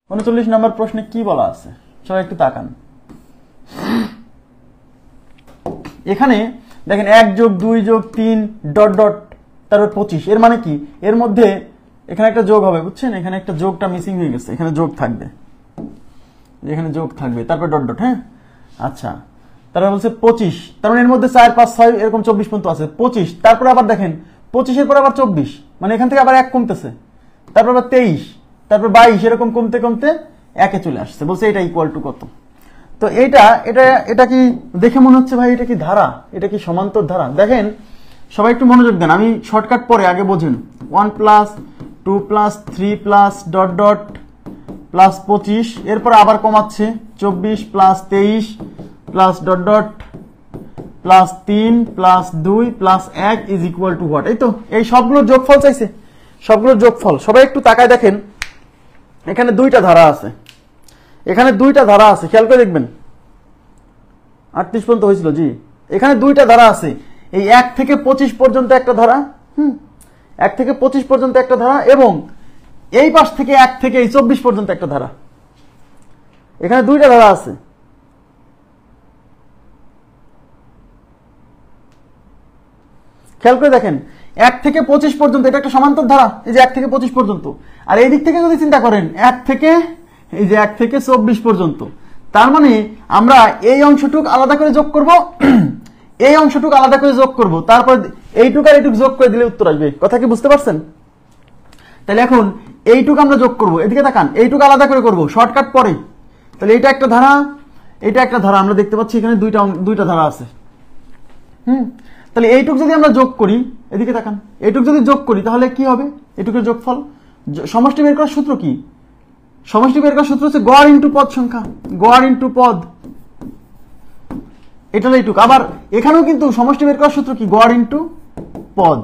39 নম্বর প্রশ্নে কি বলা আছে সবাই একটু তাকান। এখানে দেখেন 1 যোগ 2 যোগ 3 ডট ডট তারপর 25, এর মানে কি এর মধ্যে এখানে একটা যোগ হবে, বুঝছেন? এখানে একটা যোগটা মিসিং হয়ে গেছে, এখানে যোগ থাকবে, এখানে যোগ থাকবে তারপর ডট ডট। হ্যাঁ আচ্ছা, তারপর বলছে 25, তার মানে এর মধ্যে 4 5 6 এরকম 24 পর্যন্ত আছে। 25 তারপর আবার দেখেন 25 এর পর আবার 24, মানে এখান থেকে আবার 1 কমতেছে, তারপর আবার 23, তারপর 22, এরকম কমতে কমতে 1-এ চলে আসছে। বলছে এটা ইকুয়াল টু কত? তো এটা কি দেখে মনে হচ্ছে ভাই এটা কি ধারা, এটা কি সমান্তর ধারা? দেখেন সবাই একটু মনোযোগ দেন, আমি শর্টকাট পরে আগে বোঝেন। 1 plus 2 plus 3 plus dot dot plus 25, এরপর আবার কমাচ্ছে 24 plus 23 plus dot dot plus 3 plus 2 plus 1 is equal to what? এই তো এই সবগুলোর যোগফল চাইছে, সবগুলোর যোগফল। সবাই একটু তাকায় দেখেন, এখানে দুইটা ধারা আছে, এখানে দুইটা ধারা আছে, খেয়াল করে দেখবেন। 38 পর্যন্ত হয়েছিল, জি এখানে দুইটা ধারা আছে। এই 1 থেকে 25 পর্যন্ত একটা ধারা, 1 থেকে 25 পর্যন্ত একটা ধারা, এবং এই পাশ থেকে 1 থেকে এই 24 পর্যন্ত একটা ধারা। এখানে দুইটা ধারা আছে। খেয়াল করে দেখেন 1 থেকে 25 পর্যন্ত এটা একটা সমান্তর ধারা, এই যে 1 থেকে 25 পর্যন্ত। আর এই দিক থেকে যদি চিন্তা করেন 1 থেকে এই যে 1 থেকে 24 পর্যন্ত, তার মানে আমরা এই অংশটুক আলাদা করে যোগ করব, এই অংশটুক আলাদা করে যোগ করব, তারপর এইটুক আর এইটুক যোগ করে দিলে উত্তর আসবে। কথা কি বুঝতে পারছেন? তাহলে এখন এইটুক আমরা যোগ করব, এদিকে তাকান, এইটুক আলাদা করে করব, শর্টকাট পরে। তাহলে এটা একটা ধারা, এটা একটা ধারা, আমরা দেখতে পাচ্ছি এখানে দুইটা ধারা আছে। তাহলে এইটুক যদি আমরা যোগ করি, এদিকে তাকান, এইটুক যদি যোগ করি তাহলে কি হবে? এইটুকের যোগফল। সমষ্টি বের করার সূত্র কি? সমষ্টি বের করার সূত্র হচ্ছে গড় ইনটু পদ সংখ্যা, গড় ইনটু পদ। এটা হলো এইটুক। আবার এখানেও কিন্তু সমষ্টি বের করার সূত্র কি? গড় ইনটু পদ।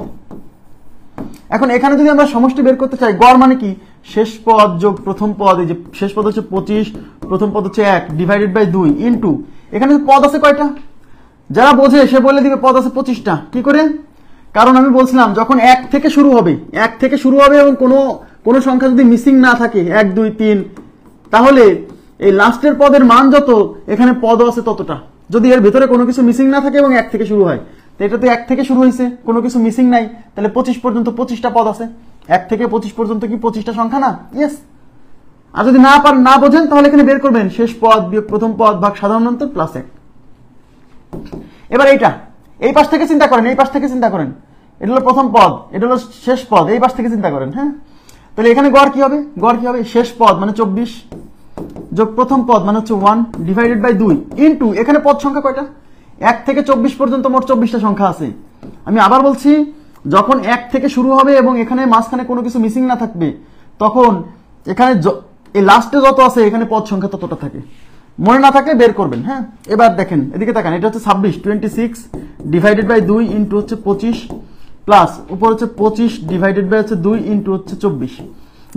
এখন এখানে যদি আমরা সমষ্টি বের করতে চাই, গড় মানে কি? শেষ পদ যোগ প্রথম পদ, এই যে শেষ পদ হচ্ছে 25, প্রথম পদ হচ্ছে 1 ডিভাইডেড বাই 2 ইনটু এখানে পদ আছে কয়টা? যারা বোঝে সে বলে দিবে পদ আছে 25টা। কি করে? কারণ আমি বলছিলাম যখন 1 থেকে শুরু হবে, 1 থেকে শুরু হবে এবং কোনো সংখ্যা যদি মিসিং না থাকে 1 2 3, তাহলে এই লাস্টের পদের মান যত, এখানে পদও আছে ততটা। যদি এর ভিতরে কোনো কিছু মিসিং না থাকে এবং 1 থেকে শুরু হয়, তো এটা তো 1 থেকে শুরু হয়েছে, কোনো কিছু মিসিং নাই, তাহলে 25 পর্যন্ত 25টা পদ আছে। 1 থেকে 25 পর্যন্ত কি 25টা সংখ্যা না? ইয়েস। আর যদি না বোঝেন তাহলে এখানে বের করবেন শেষ পদ বিয়োগ প্রথম পদ ভাগ সাধারণ অন্তর প্লাস 1। এবার এইটা এই পাশ থেকে চিন্তা করেন, এই পাশ থেকে চিন্তা করেন, এটা হলো প্রথম পদ, এটা হলো শেষ পদ, এই পাশ থেকে চিন্তা করেন। হ্যাঁ, তাহলে এখানে গড় কি হবে? গড় কি হবে? শেষ পদ মানে 24 যোগ প্রথম পদ মানে হচ্ছে 1 ডিভাইডেড বাই 2 ইনটু এখানে পদ সংখ্যা কয়টা? 1 থেকে 24 পর্যন্ত মোট 24টা সংখ্যা আছে। আমি আবার বলছি, যখন 1 থেকে শুরু হবে এবং এখানে মাঝখানে কোনো কিছু মিসিং না থাকবে, তখন এখানে এই লাস্টে যত আছে এখানে পদ সংখ্যা ততটা থাকে। মনে না থাকলে বের করবেন। হ্যাঁ, এবার দেখেন এদিকে তাকান, এটা হচ্ছে 26 ডিভাইডেড বাই 2 ইনটু হচ্ছে 25 প্লাস উপর হচ্ছে 25 ডিভাইডেড বাই হচ্ছে 2 ইনটু হচ্ছে 24।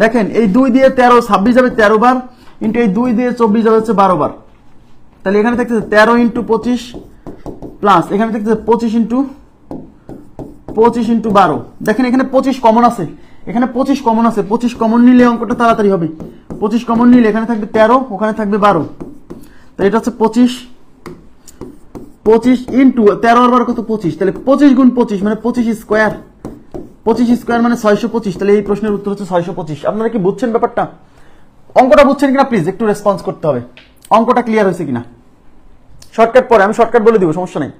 দেখেন এই 2 দিয়ে 13, 26 যাবে 13 বার, ইনটু এই 2 দিয়ে 24 যাবে হচ্ছে 12 বার। তাহলে এখানে থাকতেছে 13 ইনটু 25 প্লাস এখানে থাকতেছে 25 ইনটু 12। দেখেন এখানে 25 কমন আছে, এখানে 25 কমন আছে, 25 কমন নিলে অঙ্কটা তাড়াতাড়ি হবে। 25 কমন নিলে এখানে থাকবে 13, ওখানে থাকবে 12। তো এটা হচ্ছে 25 ইনটু 13 বার কত? 25। তাহলে 25 গুণ 25 মানে 25 স্কোয়ার, 25 স্কোয়ার মানে 625। তাহলে এই প্রশ্নের উত্তর হচ্ছে 625। আপনারা কি বুঝছেন ব্যাপারটা? অঙ্কটা বুঝছেন কিনা প্লিজ একটু রেসপন্স করতে হবে, অঙ্কটা ক্লিয়ার হয়েছে কিনা। শর্টকাট পরে, আমি শর্টকাট বলে দিব, সমস্যা নেই।